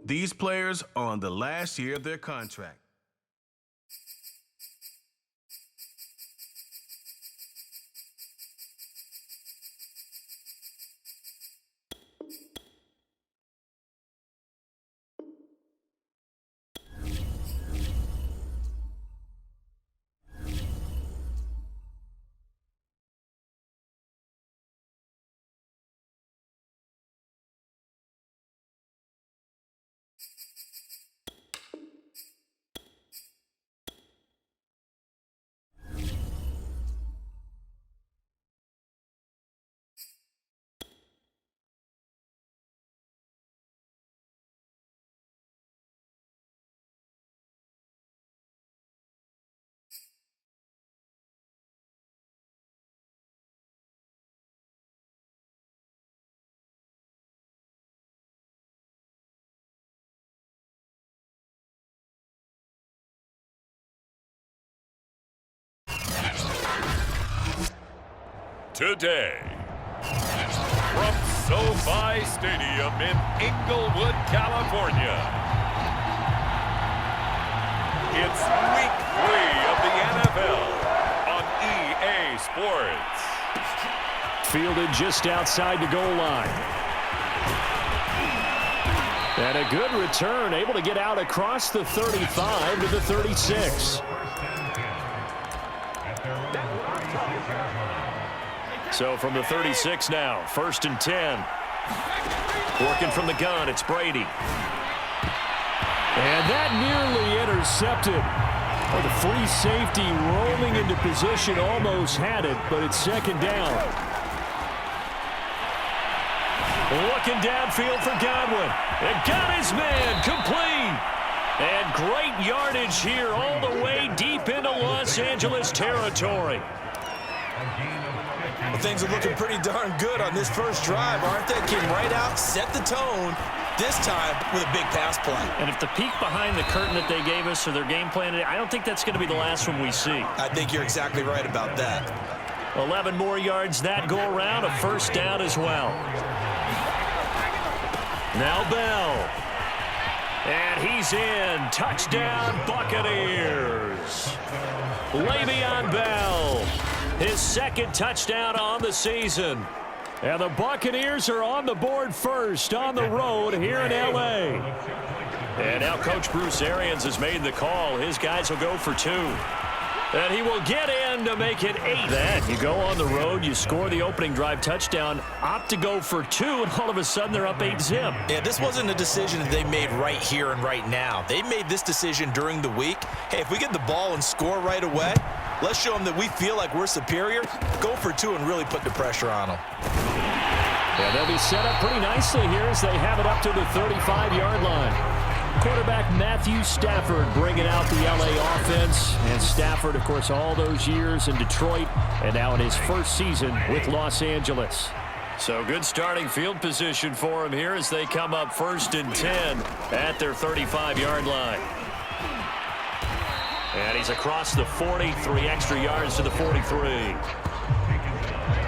These players are on the last year of their contract. Today, from SoFi Stadium in Inglewood, California, it's Week 3 of the NFL on EA Sports. Fielded just outside the goal line. And a good return, able to get out across the 35 to the 36. So from the 36 now, 1st and 10. Working from the gun, it's Brady. And that nearly intercepted. Oh, the free safety rolling into position, almost had it, but it's 2nd down. Looking downfield for Godwin. And got his man, complete. And great yardage here all the way deep into Los Angeles territory. Well, things are looking pretty darn good on this first drive, aren't they? Came right out, set the tone, this time with a big pass play. And if the peek behind the curtain that they gave us or their game plan, I don't think that's going to be the last one we see. I think you're exactly right about that. 11 more yards that go around, a 1st down as well. Now Bell. And he's in. Touchdown, Buccaneers. Le'Veon Bell. His 2nd touchdown on the season. And the Buccaneers are on the board first on the road here in L.A. And now Coach Bruce Arians has made the call. His guys will go for 2. And he will get in to make it 8. That you go on the road, you score the opening drive touchdown, opt to go for 2, and all of a sudden they're up 8-zip. Yeah, this wasn't a decision that they made right here and right now. They made this decision during the week. Hey, if we get the ball and score right away, let's show them that we feel like we're superior. Go for 2 and really put the pressure on them. Yeah, they'll be set up pretty nicely here as they have it up to the 35-yard line. Quarterback Matthew Stafford bringing out the L.A. offense. And Stafford, of course, all those years in Detroit and now in his first season with Los Angeles. So good starting field position for him here as they come up 1st and 10 at their 35-yard line. And he's across the 40, 3 extra yards to the 43.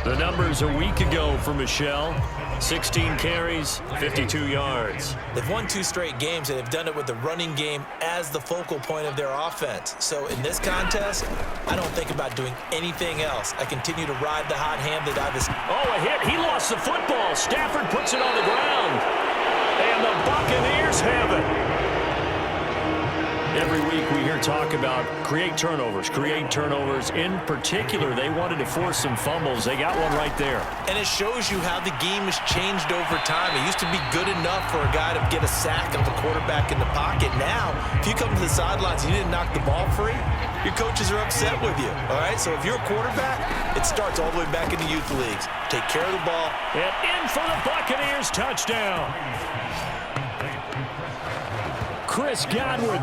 The numbers a week ago for Michelle. 16 carries, 52 yards. They've won 2 straight games, and they've done it with the running game as the focal point of their offense. So in this contest, I don't think about doing anything else. I continue to ride the hot hand that I've... Oh, a hit. He lost the football. Stafford puts it on the ground. And the Buccaneers have it. Every week we hear talk about create turnovers. In particular, they wanted to force some fumbles. They got one right there. And it shows you how the game has changed over time. It used to be good enough for a guy to get a sack of the quarterback in the pocket. Now, if you come to the sidelines and you didn't knock the ball free, your coaches are upset with you. All right? So if you're a quarterback, it starts all the way back in the youth leagues. Take care of the ball. And in for the Buccaneers touchdown. Chris Godwin.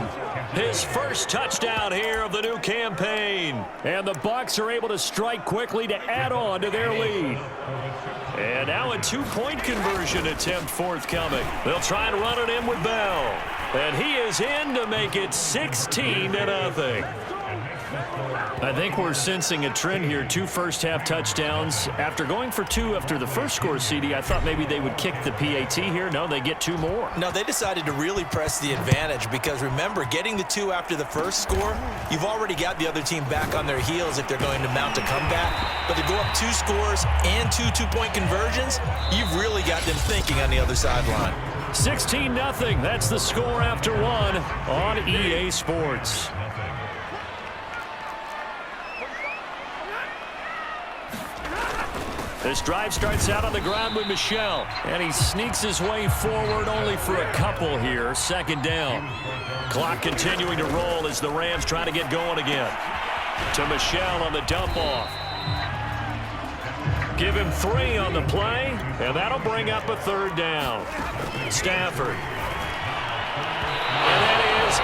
His first touchdown here of the new campaign. And the Bucs are able to strike quickly to add on to their lead. And now a 2-point conversion attempt forthcoming. They'll try and run it in with Bell. And he is in to make it 16-0. I think we're sensing a trend here. 2 first-half touchdowns. After going for 2 after the first score, CD, I thought maybe they would kick the PAT here. No, they get 2 more. No, they decided to really press the advantage because, remember, getting the 2 after the first score, you've already got the other team back on their heels if they're going to mount a comeback. But to go up 2 scores and 2 two-point conversions, you've really got them thinking on the other sideline. 16-0. That's the score after 1 on EA Sports. This drive starts out on the ground with Michel, and he sneaks his way forward only for a couple here. 2nd down. Clock continuing to roll as the Rams try to get going again. To Michel on the dump-off. Give him 3 on the play, and that'll bring up a 3rd down. Stafford. And that is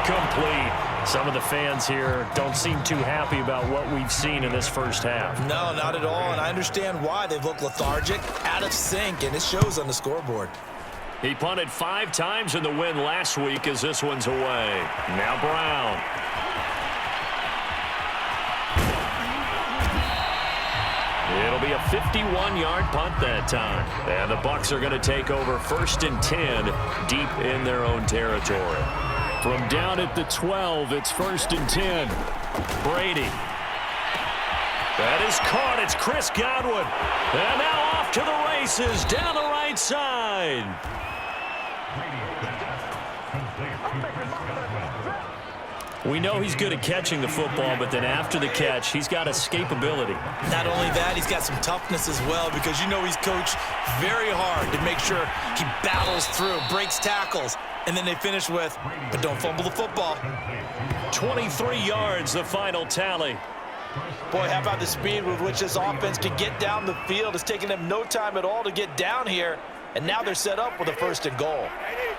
incomplete. Some of the fans here don't seem too happy about what we've seen in this first half. No, not at all, and I understand why. They've looked lethargic, out of sync, and it shows on the scoreboard. He punted 5 times in the win last week as this one's away. Now Brown. It'll be a 51-yard punt that time. And the Bucs are going to take over 1st and 10 deep in their own territory. From down at the 12, it's 1st and 10. Brady. That is caught. It's Chris Godwin. And now off to the races down the right side. We know he's good at catching the football, but then after the catch, he's got escapability. Not only that, he's got some toughness as well because you know he's coached very hard to make sure he battles through, breaks tackles, and then they finish with, but don't fumble the football. 23 yards, the final tally. Boy, how about the speed with which this offense can get down the field? It's taken them no time at all to get down here, and now they're set up with a 1st and goal.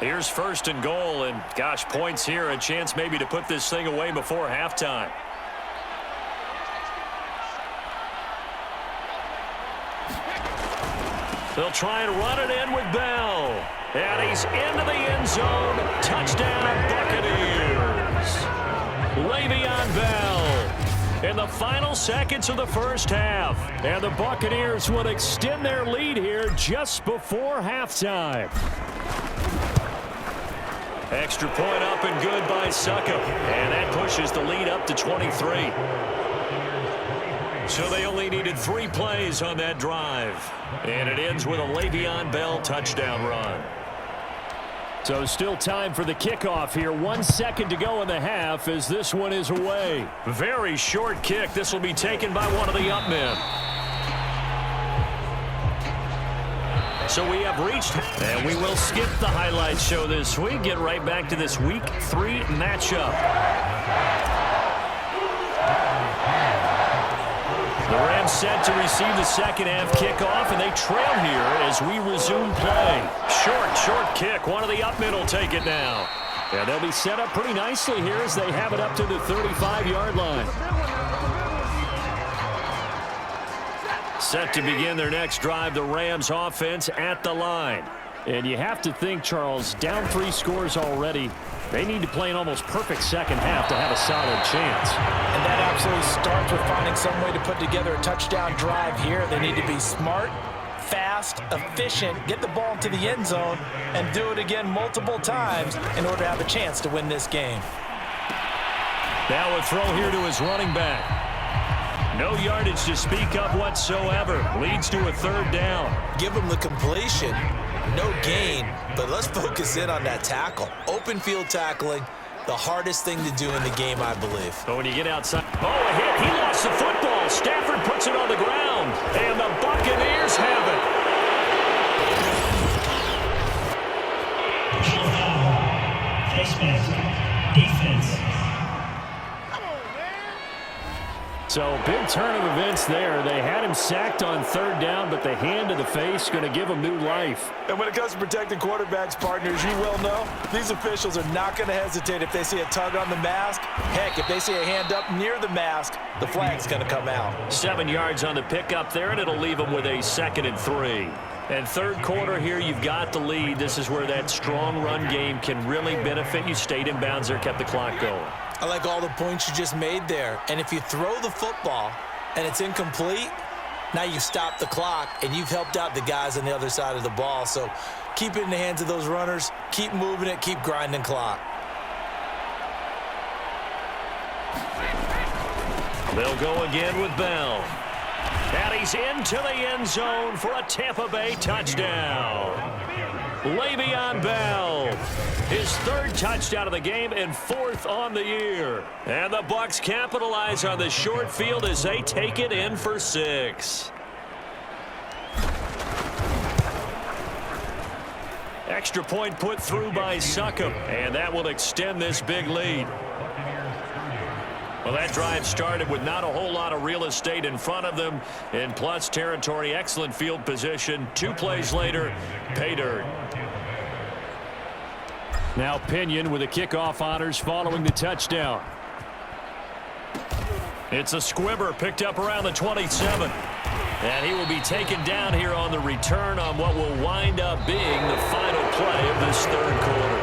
Here's 1st and goal, and gosh, points here, a chance maybe to put this thing away before halftime. They'll try and run it in with Bell. And he's into the end zone. Touchdown, Buccaneers. Le'Veon Bell in the final seconds of the first half. And the Buccaneers would extend their lead here just before halftime. Extra point up and good by Suckup. And that pushes the lead up to 23. So they only needed 3 plays on that drive. And it ends with a Le'Veon Bell touchdown run. So still time for the kickoff here. 1 second to go in the half as this one is away. Very short kick. This will be taken by one of the up men. So we have reached, and we will skip the highlights show this week. Get right back to this Week 3 matchup. The Rams set to receive the second half kickoff, and they trail here as we resume play. Short kick. One of the up men will take it now. And they'll be set up pretty nicely here as they have it up to the 35-yard line. Set to begin their next drive, the Rams offense at the line. And you have to think, Charles, down 3 scores already. They need to play an almost perfect second half to have a solid chance. And that absolutely starts with finding some way to put together a touchdown drive here. They need to be smart, fast, efficient, get the ball into the end zone, and do it again multiple times in order to have a chance to win this game. Now a throw here to his running back. No yardage to speak of whatsoever. Leads to a 3rd down. Give him the completion. No gain, but let's focus in on that tackle. Open field tackling, the hardest thing to do in the game, I believe. But when you get outside, a hit. He lost the football. Stafford puts it on the ground, and the Buccaneers have it. Defense. So big turn of events there. They had him sacked on 3rd down, but the hand to the face going to give him new life. And when it comes to protecting quarterbacks, partners, you well know, these officials are not going to hesitate if they see a tug on the mask. Heck, if they see a hand up near the mask, the flag's going to come out. 7 yards on the pickup there, and it'll leave them with a 2nd and 3. And 3rd quarter here, you've got the lead. This is where that strong run game can really benefit you. Stayed in bounds there, kept the clock going. I like all the points you just made there. And if you throw the football and it's incomplete, now you've stopped the clock and you've helped out the guys on the other side of the ball. So keep it in the hands of those runners. Keep moving it. Keep grinding clock. They'll go again with Bell. And he's into the end zone for a Tampa Bay touchdown. Le'Veon Bell, his third touchdown of the game and fourth on the year. And the Bucs capitalize on the short field as they take it in for 6. Extra point put through by Succop, and that will extend this big lead. Well, that drive started with not a whole lot of real estate in front of them. In plus territory, excellent field position. 2 plays later, pay dirt. Now Pinion with the kickoff honors following the touchdown. It's a squibber picked up around the 27. And he will be taken down here on the return on what will wind up being the final play of this third quarter.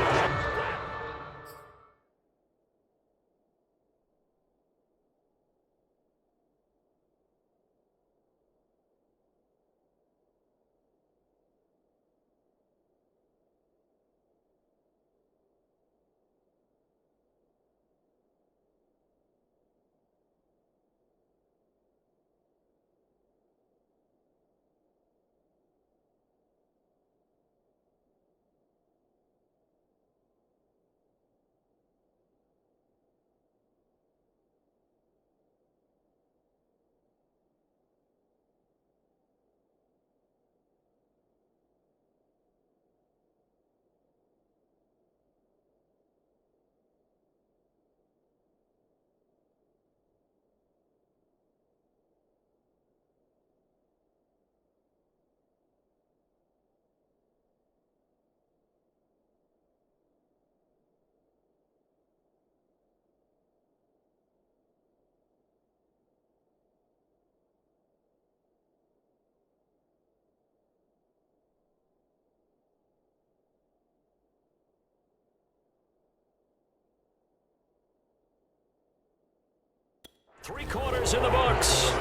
Three quarters in the books.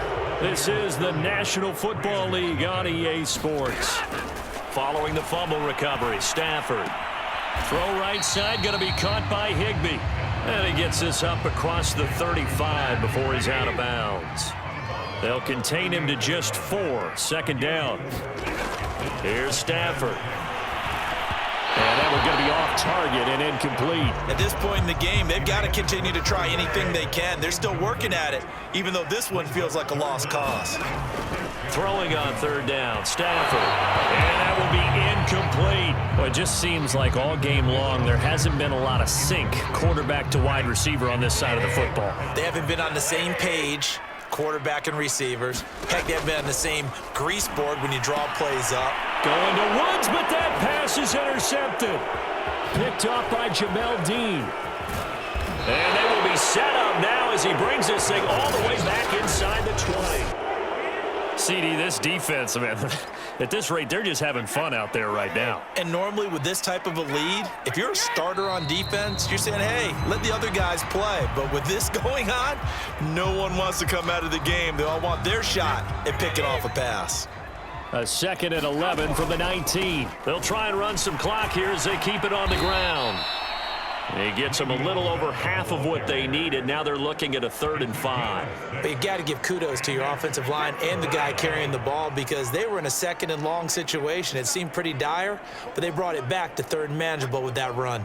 This is the National Football League on EA Sports. Following the fumble recovery, Stafford. Throw right side, going to be caught by Higbee. And he gets this up across the 35 before he's out of bounds. They'll contain him to just 4. Second down. Here's Stafford. And that was going to be off target and incomplete. At this point in the game, they've got to continue to try anything they can. They're still working at it, even though this one feels like a lost cause. Throwing on third down, Stafford. And that will be incomplete. Well, it just seems like all game long there hasn't been a lot of sync quarterback to wide receiver on this side of the football. They haven't been on the same page, quarterback and receivers. Heck, they haven't been on the same grease board when you draw plays up. Going to Woods, but that pass is intercepted. Picked off by Jamel Dean. And they will be set up now as he brings this thing all the way back inside the 20. CD, this defense, man, at this rate, they're just having fun out there right now. And normally with this type of a lead, if you're a starter on defense, you're saying, hey, let the other guys play. But with this going on, no one wants to come out of the game. They all want their shot at picking off a pass. A 2nd and 11 from the 19. They'll try and run some clock here as they keep it on the ground. He gets them a little over half of what they needed. Now they're looking at a 3rd and 5. But you got to give kudos to your offensive line and the guy carrying the ball because they were in a 2nd and long situation. It seemed pretty dire, but they brought it back to 3rd and manageable with that run.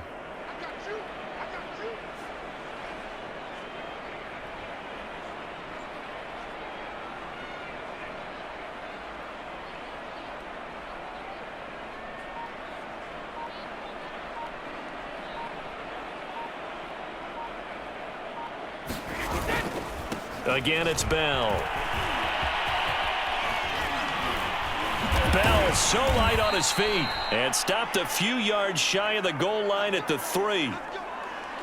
Again, it's Bell. Bell so light on his feet and stopped a few yards shy of the goal line at the 3.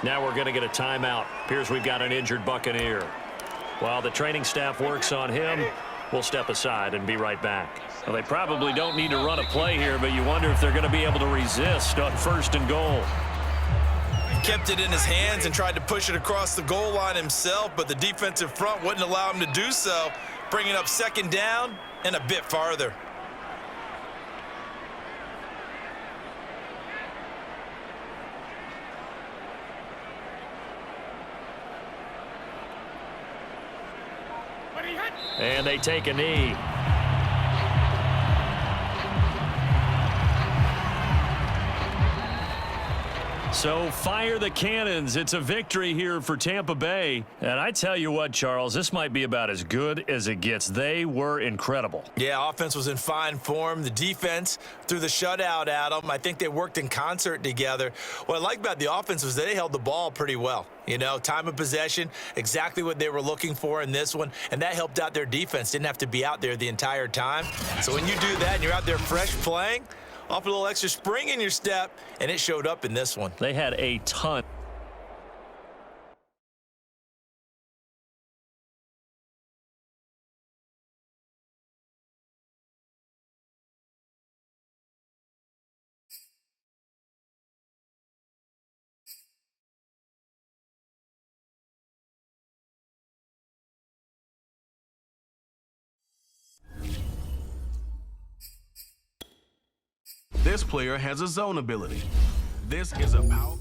Now we're going to get a timeout. Appears we've got an injured Buccaneer. While the training staff works on him, we'll step aside and be right back. Well, they probably don't need to run a play here, but you wonder if they're going to be able to resist on 1st and goal. kept it in his hands and tried to push it across the goal line himself, but the defensive front wouldn't allow him to do so, bringing up second down and a bit farther. And they take a knee. So fire the cannons. It's a victory here for Tampa Bay. And I tell you what, Charles, this might be about as good as it gets. They were incredible. Yeah, offense was in fine form. The defense threw the shutout at them. I think they worked in concert together. What I like about the offense was they held the ball pretty well. You know, time of possession, exactly what they were looking for in this one, and that helped out their defense. Didn't have to be out there the entire time. So when you do that and you're out there fresh playing, off a little extra spring in your step, and it showed up in this one. They had a ton. This player has a zone ability. This is a power.